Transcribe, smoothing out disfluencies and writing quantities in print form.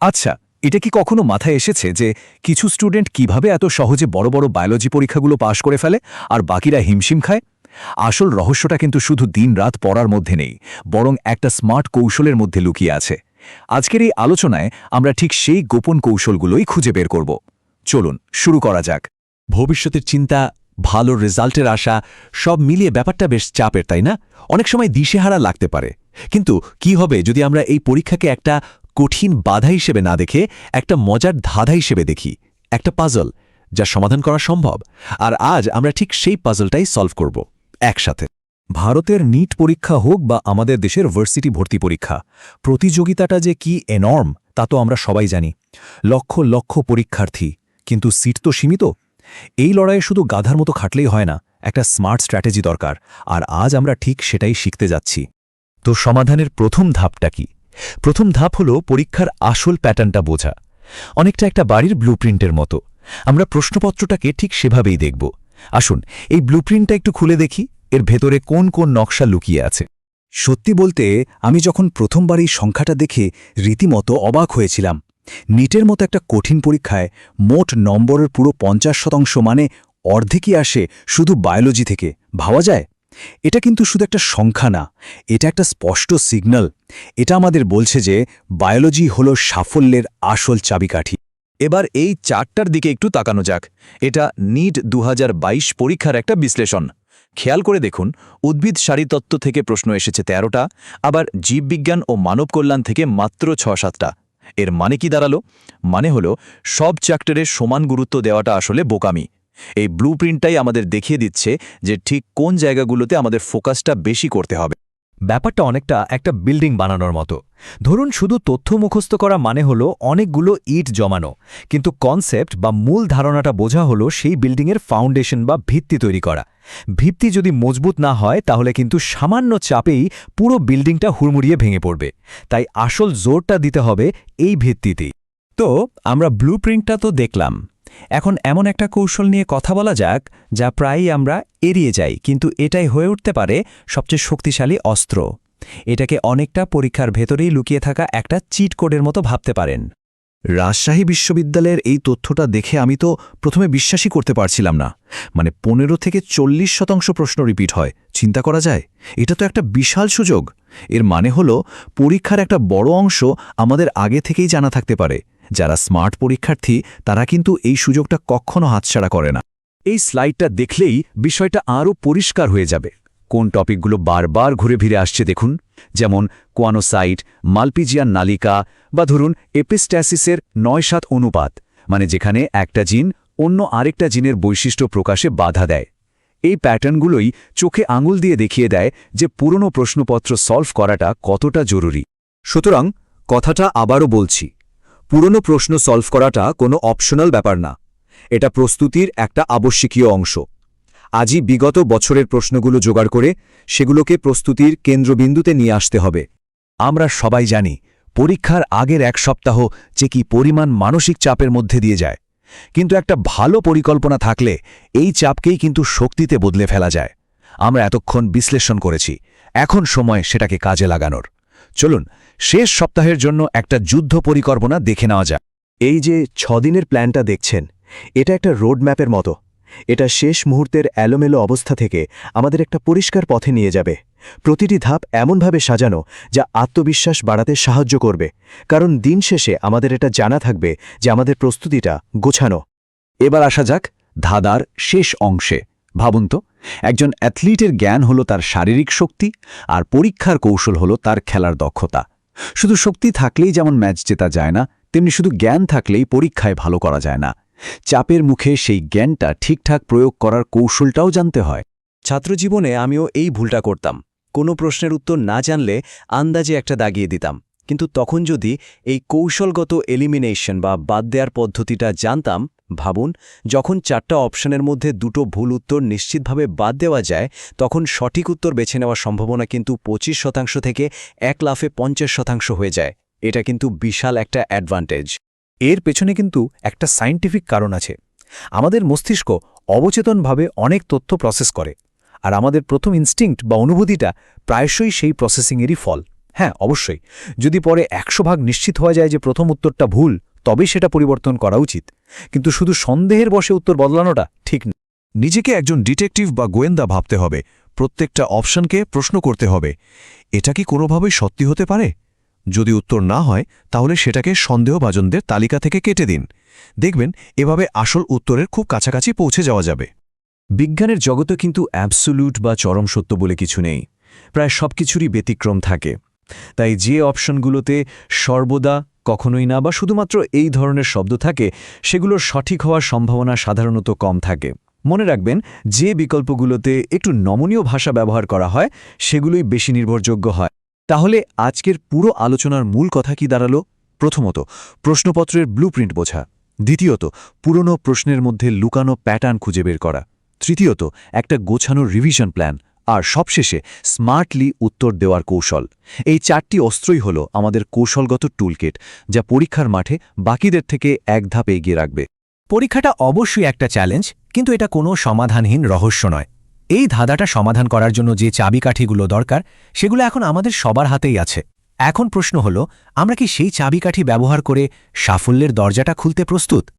আচ্ছা, এটা কি কখনো মাথায় এসেছে যে কিছু স্টুডেন্ট কিভাবে এত সহজে বড় বড় বায়োলজি পরীক্ষাগুলো পাশ করে ফেলে আর বাকিরা হিমশিম খায়? আসল রহস্যটা কিন্তু শুধু দিন-রাত পড়ার মধ্যে নেই, বরং একটা স্মার্ট কৌশলের মধ্যে লুকিয়ে আছে। আজকের এই আলোচনায় আমরা ঠিক সেই গোপন কৌশলগুলোই খুঁজে বের করব। চলুন শুরু করা যাক। ভবিষ্যতের চিন্তা, ভালো রেজাল্টের আশা, সব মিলিয়ে ব্যাপারটা বেশ চাপের, তাই না? অনেক সময় দিশেহারা লাগতে পারে। কিন্তু কি হবে যদি আমরা এই পরীক্ষাকে একটা কঠিন বাধা হিসেবে না দেখে একটা মজার ধাঁধা হিসেবে দেখি, একটা পাজল যা সমাধান করা সম্ভব। আর আজ আমরা ঠিক সেই পাজলটাই সলভ করব একসাথে। ভারতের নিট পরীক্ষা হোক বা আমাদের দেশের ভার্সিটি ভর্তি পরীক্ষা, প্রতিযোগিতাটা যে কি এনর্ম তা তো আমরা সবাই জানি। লক্ষ লক্ষ পরীক্ষার্থী, কিন্তু সিট তো সীমিত। এই লড়াইয়ে শুধু গাধার মতো খাটলেই হয় না, একটা স্মার্ট স্ট্র্যাটেজি দরকার। আর আজ আমরা ঠিক সেটাই শিখতে যাচ্ছি। তো সমাধানের প্রথম ধাপটা কি? প্রথম ধাপ হলো পরীক্ষার আসল প্যাটার্নটা বোঝা। অনেকটা একটা বাড়ির ব্লুপ্রিন্টের মতো। আমরা প্রশ্নপত্রটাকে ঠিক সেভাবেই দেখব। আসুন এই ব্লুপ্রিন্টটা একটু খুলে দেখি, এর ভেতরে কোন কোন নকশা লুকিয়ে আছে। সত্যি বলতে আমি যখন প্রথমবার এই সংখ্যাটা দেখে রীতিমতো অবাক হয়েছিলাম। নিটের মতো একটা কঠিন পরীক্ষায় মোট নম্বরের পুরো 50% মানে অর্ধেকই আসে শুধু বায়োলজি থেকে। ভাবা যায়? এটা কিন্তু শুধু একটা সংখ্যা না, এটা একটা স্পষ্ট সিগন্যাল। এটা আমাদের বলছে যে বায়োলজি হলো সাফল্যের আসল চাবিকাঠি। এবার এই চারটার দিকে একটু তাকানো যাক। এটা নিট 2022 পরীক্ষার একটা বিশ্লেষণ। খেয়াল করে দেখুন, উদ্ভিদ সারিতত্ত্ব থেকে প্রশ্ন এসেছে 13টা, আবার জীববিজ্ঞান ও মানব কল্যাণ থেকে মাত্র 6-7টা। এর মানে কি দাঁড়ালো? মানে হলো সব চ্যাপ্টারে সমান গুরুত্ব দেওয়াটা আসলে বোকামি। এই ব্লুপ্রিন্টটাই আমাদের দেখিয়ে দিচ্ছে যে ঠিক কোন জায়গাগুলোতে আমাদের ফোকাসটা বেশি করতে হবে। ব্যাপারটা অনেকটা একটা বিল্ডিং বানানোর মতো। ধরুন শুধু তথ্য মুখস্থ করা মানে হলো অনেকগুলো ইট জমানো, কিন্তু কনসেপ্ট বা মূল ধারণাটা বোঝা হলো সেই বিল্ডিংয়ের ফাউন্ডেশন বা ভিত্তি তৈরি করা। ভিত্তি যদি মজবুত না হয় তাহলে কিন্তু সামান্য চাপেই পুরো বিল্ডিংটা হুড়মুড়িয়ে ভেঙে পড়বে। তাই আসল জোরটা দিতে হবে এই ভিত্তিতেই। তো আমরা ব্লুপ্রিন্টটা তো দেখলাম, এখন এমন একটা কৌশল নিয়ে কথা বলা যাক যা প্রায়ই আমরা এড়িয়ে যাই, কিন্তু এটাই হয়ে উঠতে পারে সবচেয়ে শক্তিশালী অস্ত্র। এটাকে অনেকটা পরীক্ষার ভেতরেই লুকিয়ে থাকা একটা চিট কোডের মতো ভাবতে পারেন। রাজশাহী বিশ্ববিদ্যালয়ের এই তথ্যটা দেখে আমি তো প্রথমে বিশ্বাসই করতে পারছিলাম না। মানে 15 থেকে 40% প্রশ্ন রিপিট হয়। চিন্তা করা যায়? এটা তো একটা বিশাল সুযোগ। এর মানে হলো পরীক্ষার একটা বড় অংশ আমাদের আগে থেকেই জানা থাকতে পারে। যারা স্মার্ট পরীক্ষার্থী তারা কিন্তু এই সুযোগটা কখনো হাতছাড়া করে না। এই স্লাইডটা দেখলেই বিষয়টা আরও পরিষ্কার হয়ে যাবে। কোন টপিকগুলো বারবার ঘুরে ফিরে আসছে দেখুন, যেমন কোয়ানোসাইট, মালপিজিয়ান নালিকা বা ধরুন এপিস্ট্যাসিসের ৯-৭ অনুপাত, মানে যেখানে একটা জিন অন্য আরেকটা জিনের বৈশিষ্ট্য প্রকাশে বাধা দেয়। এই প্যাটার্নগুলোই চোখে আঙুল দিয়ে দেখিয়ে দেয় যে পুরনো প্রশ্নপত্র সলভ করাটা কতটা জরুরি। সুতরাং কথাটা আবারও বলছি, পুরনো প্রশ্ন সলভ করাটা কোনো অপশনাল ব্যাপার না, এটা প্রস্তুতির একটা আবশ্যকীয় অংশ। আজই বিগত বছরের প্রশ্নগুলো জোগাড় করে সেগুলোকে প্রস্তুতির কেন্দ্রবিন্দুতে নিয়ে আসতে হবে। আমরা সবাই জানি পরীক্ষার আগের এক সপ্তাহ যে কি পরিমাণ মানসিক চাপের মধ্যে দিয়ে যায়, কিন্তু একটা ভালো পরিকল্পনা থাকলে এই চাপকেই কিন্তু শক্তিতে বদলে ফেলা যায়। আমরা এতক্ষণ বিশ্লেষণ করেছি, এখন সময় সেটাকে কাজে লাগানোর। চলুন শেষ সপ্তাহের জন্য একটা যুদ্ধ পরিকল্পনা দেখে নেওয়া যাক। এই যে 6 দিনের প্ল্যানটা দেখছেন, এটা একটা রোড ম্যাপের মতো। এটা শেষ মুহূর্তের এলোমেলো অবস্থা থেকে আমাদের একটা পরিষ্কার পথে নিয়ে যাবে। প্রতিটি ধাপ এমনভাবে সাজানো যা আত্মবিশ্বাস বাড়াতে সাহায্য করবে, কারণ দিন শেষে আমাদের এটা জানা থাকবে যে আমাদের প্রস্তুতিটা গোছানো। এবার আসা যাক ধাঁধার শেষ অংশে। ভাবুন তো, একজন অ্যাথলিটের জ্ঞান হলো তার শারীরিক শক্তি, আর পরীক্ষার কৌশল হলো তার খেলার দক্ষতা। শুধু শক্তি থাকলেই যেমন ম্যাচ জেতা যায় না, তেমনি শুধু জ্ঞান থাকলেই পরীক্ষায় ভালো করা যায় না। চাপের মুখে সেই জ্ঞানটা ঠিকঠাক প্রয়োগ করার কৌশলটাও জানতে হয়। ছাত্রজীবনে আমিও এই ভুলটা করতাম। কোনো প্রশ্নের উত্তর না জানলে আন্দাজে একটা দাগিয়ে দিতাম, কিন্তু তখন যদি এই কৌশলগত এলিমিনেশন বা বাদ দেওয়ার পদ্ধতিটা জানতাম, ভাবুন, যখন 4টা অপশনের মধ্যে 2টো ভুল উত্তর নিশ্চিতভাবে বাদ দেওয়া যায়, তখন সঠিক উত্তর বেছে নেওয়ার সম্ভাবনা কিন্তু 25% থেকে 1 লাফে 50% হয়ে যায়। এটা কিন্তু বিশাল একটা অ্যাডভান্টেজ। এর পেছনে কিন্তু একটা সায়েন্টিফিক কারণ আছে। আমাদের মস্তিষ্ক অবচেতনভাবে অনেক তথ্য প্রসেস করে, আর আমাদের প্রথম ইনস্টিংক্ট বা অনুভূতিটা প্রায়শই সেই প্রসেসিংয়েরই ফল। হ্যাঁ, অবশ্যই। যদি পরে 100 ভাগ নিশ্চিত হওয়া যায় যে প্রথম উত্তরটা ভুল, তবেই সেটা পরিবর্তন করা উচিত। কিন্তু শুধু সন্দেহের বশে উত্তর বদলানোটা ঠিক না। নিজেকে একজন ডিটেকটিভ বা গোয়েন্দা ভাবতে হবে, প্রত্যেকটা অপশনকে প্রশ্ন করতে হবে, এটা কি কোনোভাবেই সত্যি হতে পারে? যদি উত্তর না হয় তাহলে সেটাকে সন্দেহভাজনদের তালিকা থেকে কেটে দিন। দেখবেন এভাবে আসল উত্তরের খুব কাছাকাছি পৌঁছে যাওয়া যাবে। বিজ্ঞানের জগতে কিন্তু অ্যাবসোলিউট বা চরম সত্য বলে কিছু নেই, প্রায় সব কিছুরই ব্যতিক্রম থাকে। তাই যে অপশনগুলোতে সর্বদা, কখনোই না বা শুধুমাত্র এই ধরনের শব্দ থাকে, সেগুলোর সঠিক হওয়ার সম্ভাবনা সাধারণত কম থাকে। মনে রাখবেন, যে বিকল্পগুলোতে একটু নমনীয় ভাষা ব্যবহার করা হয় সেগুলোই বেশি নির্ভরযোগ্য হয়। তাহলে আজকের পুরো আলোচনার মূল কথা কি দাঁড়ালো? প্রথমত, প্রশ্নপত্রের ব্লুপ্রিন্ট বোঝা। দ্বিতীয়ত, পুরনো প্রশ্নের মধ্যে লুকানো প্যাটার্ন খুঁজে বের করা। তৃতীয়ত, একটা গোছানো রিভিশন প্ল্যান। আর সবশেষে স্মার্টলি উত্তর দেওয়ার কৌশল। এই 4টি অস্ত্রই হল আমাদের কৌশলগত টুলকিট, যা পরীক্ষার মাঠে বাকিদের থেকে এক ধাপ এগিয়ে রাখবে। পরীক্ষাটা অবশ্যই একটা চ্যালেঞ্জ, কিন্তু এটা কোনো সমাধানহীন রহস্য নয়। এই ধাঁধাটা সমাধান করার জন্য যে চাবিকাঠিগুলো দরকার, সেগুলো এখন আমাদের সবার হাতেই আছে। এখন প্রশ্ন হলো, আমরা কি সেই চাবিকাঠি ব্যবহার করে সাফল্যের দরজাটা খুলতে প্রস্তুত?